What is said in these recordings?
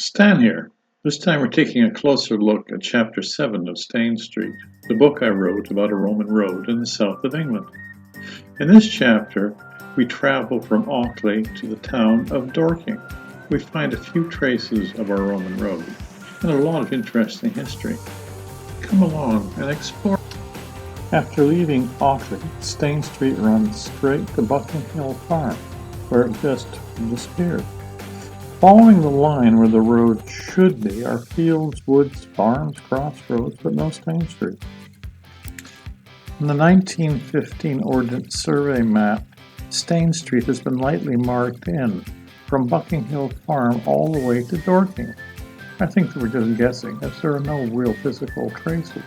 Stan here. This time we're taking a closer look at Chapter 7 of Stane Street, the book I wrote about a Roman road in the south of England. In this chapter, we travel from Ockley to the town of Dorking. We find a few traces of our Roman road and a lot of interesting history. Come along and explore. After leaving Ockley, Stane Street runs straight to Bucking Hill Farm, where it just disappeared. Following the line where the road should be are fields, woods, farms, crossroads, but no Stane Street. In the 1915 Ordnance Survey map, Stane Street has been lightly marked in, from Bucking Hill Farm all the way to Dorking. I think they were just guessing, as there are no real physical traces.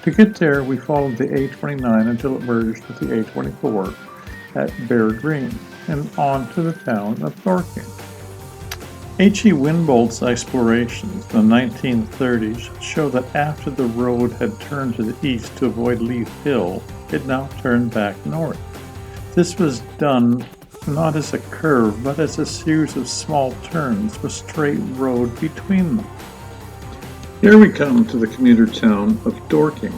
To get there, we followed the A29 until it merged with the A24 at Bear Green, and on to the town of Dorking. H.E. Winbolt's explorations in the 1930s show that after the road had turned to the east to avoid Leith Hill, it now turned back north. This was done not as a curve, but as a series of small turns with straight road between them. Here we come to the commuter town of Dorking.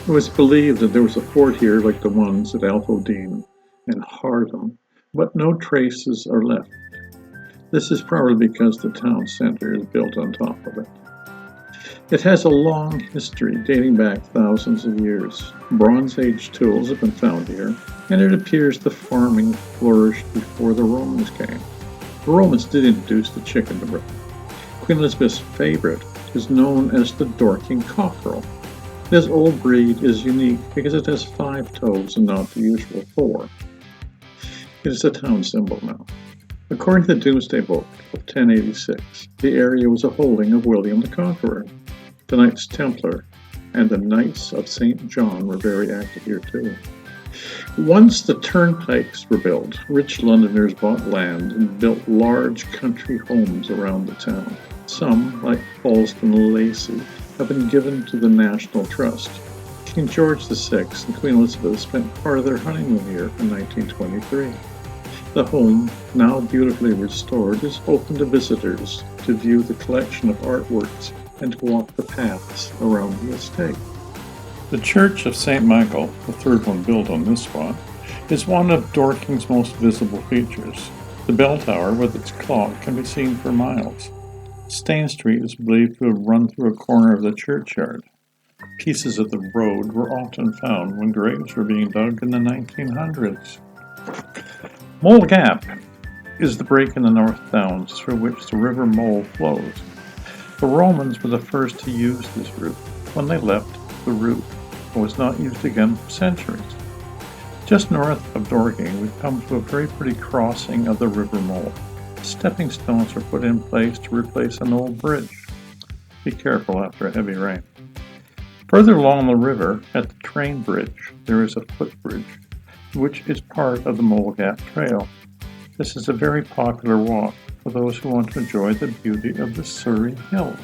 It was believed that there was a fort here like the ones at Alfodine and Hardham, but no traces are left. This is probably because the town center is built on top of it. It has a long history dating back thousands of years. Bronze Age tools have been found here, and it appears the farming flourished before the Romans came. The Romans did introduce the chicken to Britain. Queen Elizabeth's favorite is known as the Dorking cockerel. This old breed is unique because it has 5 toes and not the usual 4. It is a town symbol now. According to the Domesday Book of 1086, the area was a holding of William the Conqueror. The Knights Templar and the Knights of St. John were very active here too. Once the turnpikes were built, rich Londoners bought land and built large country homes around the town. Some, like Falston Lacey, have been given to the National Trust. King George VI and Queen Elizabeth spent part of their honeymoon here in 1923. The home, now beautifully restored, is open to visitors to view the collection of artworks and to walk the paths around the estate. The Church of St. Michael, the third one built on this spot, is one of Dorking's most visible features. The bell tower with its clock can be seen for miles. Stane Street is believed to have run through a corner of the churchyard. Pieces of the road were often found when graves were being dug in the 1900s. Mole Gap is the break in the North Downs through which the River Mole flows. The Romans were the first to use this route. When they left, the route was not used again for centuries. Just north of Dorking, we come to a very pretty crossing of the River Mole. Stepping stones were put in place to replace an old bridge. Be careful after a heavy rain. Further along the river, at the train bridge, there is a footbridge, which is part of the Mole Gap Trail. This is a very popular walk for those who want to enjoy the beauty of the Surrey Hills.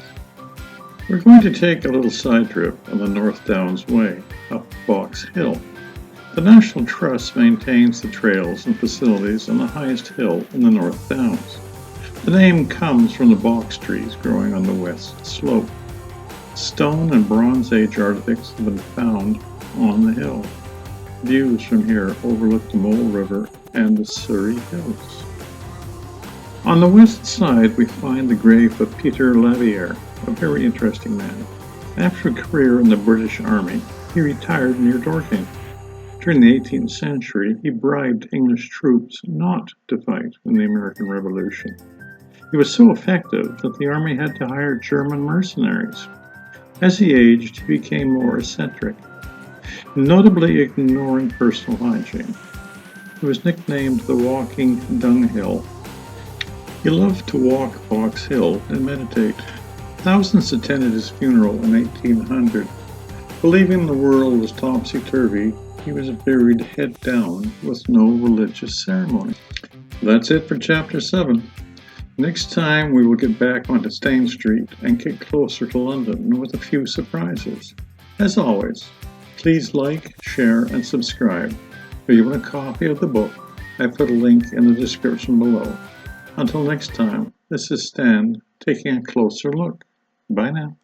We're going to take a little side trip on the North Downs Way, up Box Hill. The National Trust maintains the trails and facilities on the highest hill in the North Downs. The name comes from the box trees growing on the west slope. Stone and Bronze Age artifacts have been found on the hill. Views from here overlook the Mole River and the Surrey Hills. On the west side, we find the grave of Peter Lavier, a very interesting man. After a career in the British Army, he retired near Dorking. During the 18th century, he bribed English troops not to fight in the American Revolution. He was so effective that the army had to hire German mercenaries. As he aged, he became more eccentric, notably ignoring personal hygiene. He was nicknamed the Walking Dunghill. He loved to walk Box Hill and meditate. Thousands attended his funeral in 1800. Believing the world was topsy-turvy, he was buried head down with no religious ceremony. That's it for Chapter 7. Next time we will get back onto Stane Street and get closer to London with a few surprises. As always, please like, share, and subscribe. If you want a copy of the book, I put a link in the description below. Until next time, this is Stan taking a closer look. Bye now.